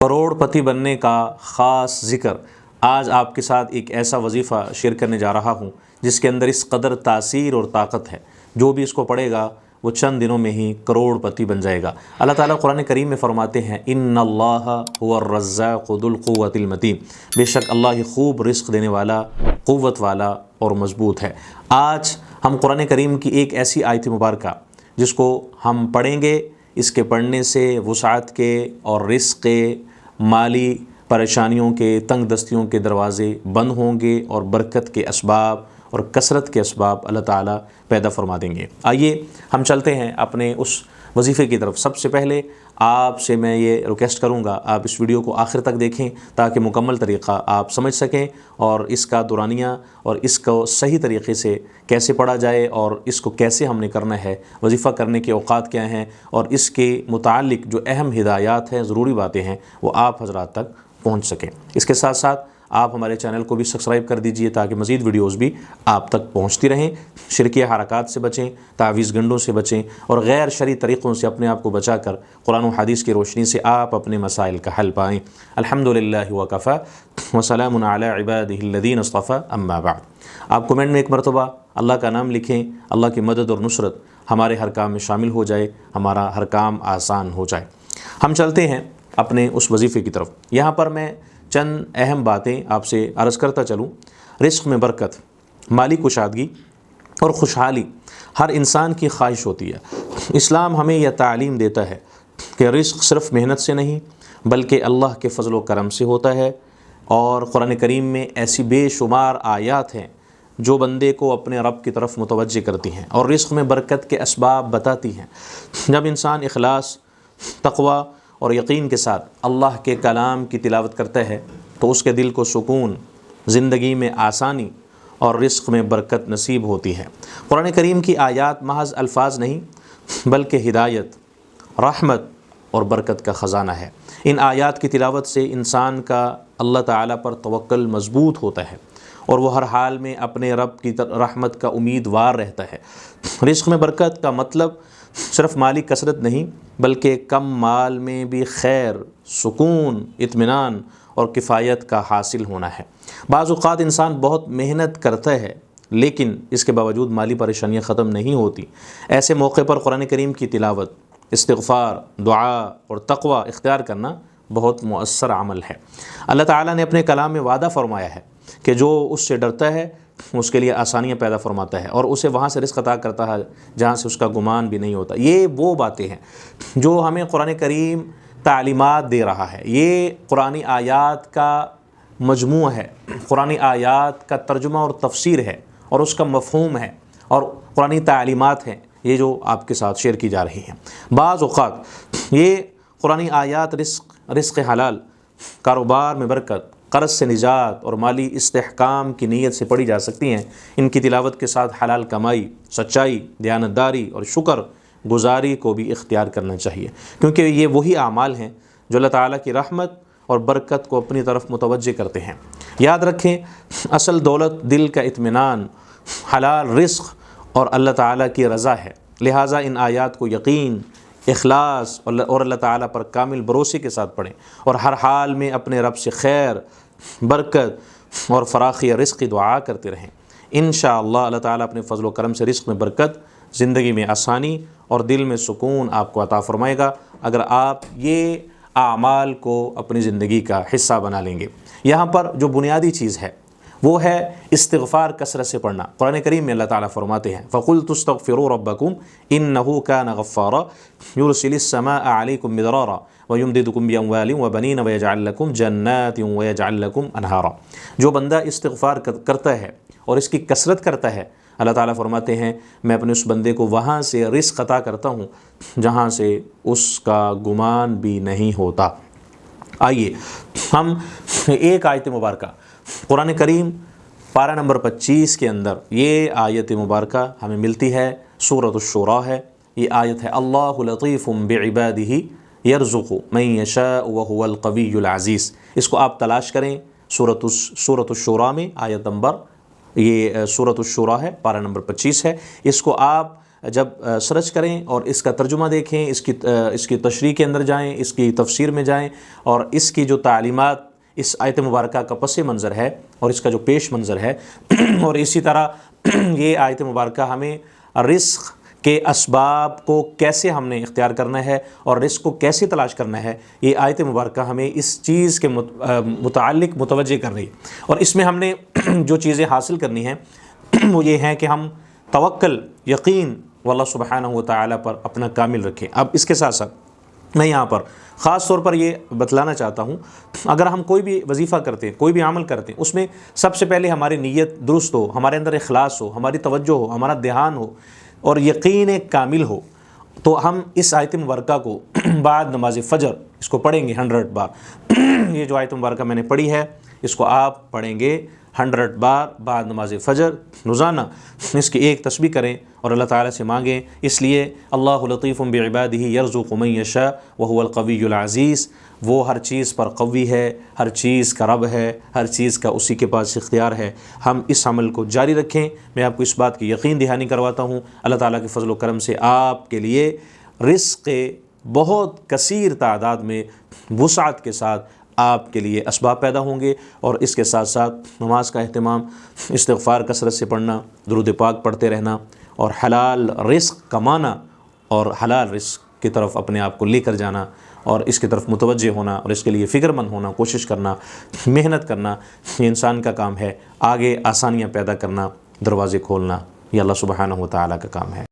کروڑ پتی بننے کا خاص ذکر آج آپ کے ساتھ ایک ایسا وظیفہ شیئر کرنے جا رہا ہوں جس کے اندر اس قدر تاثیر اور طاقت ہے، جو بھی اس کو پڑھے گا وہ چند دنوں میں ہی کروڑ پتی بن جائے گا۔ اللہ تعالیٰ قرآن کریم میں فرماتے ہیں ان اللہ هو الرزاق ذو القوۃ المتین، بے شک اللہ ہی خوب رزق دینے والا، قوت والا اور مضبوط ہے۔ آج ہم قرآن کریم کی ایک ایسی آیت مبارکہ جس کو ہم پڑھیں گے، اس کے پڑھنے سے وسعت کے اور رزق کے، مالی پریشانیوں کے، تنگ دستیوں کے دروازے بند ہوں گے اور برکت کے اسباب اور کثرت کے اسباب اللہ تعالیٰ پیدا فرما دیں گے۔ آئیے ہم چلتے ہیں اپنے اس وظیفے کی طرف۔ سب سے پہلے آپ سے میں یہ ریکویسٹ کروں گا، آپ اس ویڈیو کو آخر تک دیکھیں تاکہ مکمل طریقہ آپ سمجھ سکیں اور اس کا دورانیہ اور اس کو صحیح طریقے سے کیسے پڑھا جائے اور اس کو کیسے ہم نے کرنا ہے، وظیفہ کرنے کے اوقات کیا ہیں، اور اس کے متعلق جو اہم ہدایات ہیں، ضروری باتیں ہیں، وہ آپ حضرات تک پہنچ سکیں۔ اس کے ساتھ ساتھ آپ ہمارے چینل کو بھی سبسکرائب کر دیجئے تاکہ مزید ویڈیوز بھی آپ تک پہنچتی رہیں۔ شرکیہ حرکات سے بچیں، تعویذ گنڈوں سے بچیں اور غیر شرعی طریقوں سے اپنے آپ کو بچا کر قرآن و حدیث کی روشنی سے آپ اپنے مسائل کا حل پائیں۔ الحمدللہ وکفی وسلام علی عبادہ الذین اصطفی، اما بعد۔ آپ کومنٹ میں ایک مرتبہ اللہ کا نام لکھیں، اللہ کی مدد اور نصرت ہمارے ہر کام میں شامل ہو جائے، ہمارا ہر کام آسان ہو جائے۔ ہم چلتے ہیں اپنے اس وظیفے کی طرف۔ یہاں پر میں چند اہم باتیں آپ سے عرض کرتا چلوں۔ رزق میں برکت، مالی کشادگی اور خوشحالی ہر انسان کی خواہش ہوتی ہے۔ اسلام ہمیں یہ تعلیم دیتا ہے کہ رزق صرف محنت سے نہیں بلکہ اللہ کے فضل و کرم سے ہوتا ہے، اور قرآن کریم میں ایسی بے شمار آیات ہیں جو بندے کو اپنے رب کی طرف متوجہ کرتی ہیں اور رزق میں برکت کے اسباب بتاتی ہیں۔ جب انسان اخلاص، تقوی اور یقین کے ساتھ اللہ کے کلام کی تلاوت کرتا ہے تو اس کے دل کو سکون، زندگی میں آسانی اور رزق میں برکت نصیب ہوتی ہے۔ قرآن کریم کی آیات محض الفاظ نہیں بلکہ ہدایت، رحمت اور برکت کا خزانہ ہے۔ ان آیات کی تلاوت سے انسان کا اللہ تعالیٰ پر توکل مضبوط ہوتا ہے اور وہ ہر حال میں اپنے رب کی رحمت کا امیدوار رہتا ہے۔ رزق میں برکت کا مطلب صرف مالی کثرت نہیں بلکہ کم مال میں بھی خیر، سکون، اطمینان اور کفایت کا حاصل ہونا ہے۔ بعض اوقات انسان بہت محنت کرتا ہے لیکن اس کے باوجود مالی پریشانیاں ختم نہیں ہوتی۔ ایسے موقع پر قرآن کریم کی تلاوت، استغفار، دعا اور تقوی اختیار کرنا بہت مؤثر عمل ہے۔ اللہ تعالیٰ نے اپنے کلام میں وعدہ فرمایا ہے کہ جو اس سے ڈرتا ہے اس کے لیے آسانیاں پیدا فرماتا ہے اور اسے وہاں سے رزق عطا کرتا ہے جہاں سے اس کا گمان بھی نہیں ہوتا۔ یہ وہ باتیں ہیں جو ہمیں قرآن کریم تعلیمات دے رہا ہے۔ یہ قرآن آیات کا مجموعہ ہے، قرآن آیات کا ترجمہ اور تفسیر ہے اور اس کا مفہوم ہے اور قرآن تعلیمات ہیں، یہ جو آپ کے ساتھ شیئر کی جا رہی ہیں۔ بعض اوقات یہ قرآن آیات رزق حلال، کاروبار میں برکت، قرض سے نجات اور مالی استحکام کی نیت سے پڑھی جا سکتی ہیں۔ ان کی تلاوت کے ساتھ حلال کمائی، سچائی، دیانتداری اور شکر گزاری کو بھی اختیار کرنا چاہیے، کیونکہ یہ وہی اعمال ہیں جو اللہ تعالیٰ کی رحمت اور برکت کو اپنی طرف متوجہ کرتے ہیں۔ یاد رکھیں، اصل دولت دل کا اطمینان، حلال رزق اور اللہ تعالیٰ کی رضا ہے۔ لہٰذا ان آیات کو یقین، اخلاص اور اللہ تعالیٰ پر کامل بھروسے کے ساتھ پڑھیں اور ہر حال میں اپنے رب سے خیر، برکت اور فراخی رزق کی دعا کرتے رہیں۔ انشاءاللہ اللہ تعالیٰ اپنے فضل و کرم سے رزق میں برکت، زندگی میں آسانی اور دل میں سکون آپ کو عطا فرمائے گا اگر آپ یہ اعمال کو اپنی زندگی کا حصہ بنا لیں گے۔ یہاں پر جو بنیادی چیز ہے وہ ہے استغفار کثرت سے پڑھنا۔ قرآن کریم میں اللہ تعالیٰ فرماتے ہیں فَقُلْتُ اسْتَغْفِرُوا رَبَّكُمْ إِنَّهُ كَانَ غَفَّارًا يُرْسِلِ السَّمَاءَ عَلَيْكُمْ مِدْرَارًا وَيُمْدِدْكُمْ بِأَمْوَالٍ وَبَنِينَ وَيَجْعَلْ لَكُمْ جَنَّاتٍ وَيَجْعَلْ لَكُمْ أَنْهَارًا۔ جو بندہ استغفار کرتا ہے اور اس کی کثرت کرتا ہے، اللہ تعالیٰ فرماتے ہیں میں اپنے اس بندے کو وہاں سے رزق عطا کرتا ہوں جہاں سے اس کا گمان بھی نہیں ہوتا۔ آئیے ہم ایک آیت مبارکہ قرآن کریم پارہ نمبر 25 کے اندر یہ آیت مبارکہ ہمیں ملتی ہے، سورۃ الشورى ہے۔ یہ آیت ہے اللہ لطیف بعبادہ یرزق من یشاء وہو القوی العزیز۔ اس کو آپ تلاش کریں سورۃ الشورى میں، آیت نمبر، یہ سورۃ الشورى ہے، پارہ نمبر 25 ہے۔ اس کو آپ جب سرچ کریں اور اس کا ترجمہ دیکھیں، اس کی تشریح کے اندر جائیں، اس کی تفسیر میں جائیں، اور اس کی جو تعلیمات اس آیت مبارکہ کا پس منظر ہے اور اس کا جو پیش منظر ہے اور اسی طرح یہ آیت مبارکہ ہمیں رزق کے اسباب کو کیسے ہم نے اختیار کرنا ہے اور رزق کو کیسے تلاش کرنا ہے، یہ آیت مبارکہ ہمیں اس چیز کے متعلق متوجہ کر رہی ہے۔ اور اس میں ہم نے جو چیزیں حاصل کرنی ہیں وہ یہ ہیں کہ ہم توکل، یقین واللہ سبحانہ و تعالیٰ پر اپنا کامل رکھیں۔ اب اس کے ساتھ ساتھ میں یہاں پر خاص طور پر یہ بتلانا چاہتا ہوں، اگر ہم کوئی بھی وظیفہ کرتے ہیں، کوئی بھی عمل کرتے ہیں، اس میں سب سے پہلے ہماری نیت درست ہو، ہمارے اندر اخلاص ہو، ہماری توجہ ہو، ہمارا دھیان ہو اور یقین کامل ہو، تو ہم اس آیت مبارکہ کو بعد نماز فجر اس کو پڑھیں گے 100 بار۔ یہ جو آیت مبارکہ میں نے پڑھی ہے اس کو آپ پڑھیں گے 100 بار بعد نماز فجر روزانہ۔ اس کی ایک تسبیح کریں اور اللہ تعالیٰ سے مانگیں، اس لیے اللہ لطیف بعبادہ یرزق من یشاء وهو القوی العزیز، وہ ہر چیز پر قوی ہے، ہر چیز کا رب ہے، ہر چیز کا اسی کے پاس اختیار ہے۔ ہم اس عمل کو جاری رکھیں۔ میں آپ کو اس بات کی یقین دہانی کرواتا ہوں، اللہ تعالیٰ کے فضل و کرم سے آپ کے لیے رزق بہت کثیر تعداد میں وسعت کے ساتھ آپ کے لیے اسباب پیدا ہوں گے۔ اور اس کے ساتھ ساتھ نماز کا اہتمام، استغفار کثرت سے پڑھنا، درود پاک پڑھتے رہنا اور حلال رزق کمانا اور حلال رزق کی طرف اپنے آپ کو لے کر جانا اور اس کی طرف متوجہ ہونا اور اس کے لیے فکر مند ہونا، کوشش کرنا، محنت کرنا، یہ انسان کا کام ہے۔ آگے آسانیاں پیدا کرنا، دروازے کھولنا، یہ اللہ سبحانہ و تعالیٰ کا کام ہے۔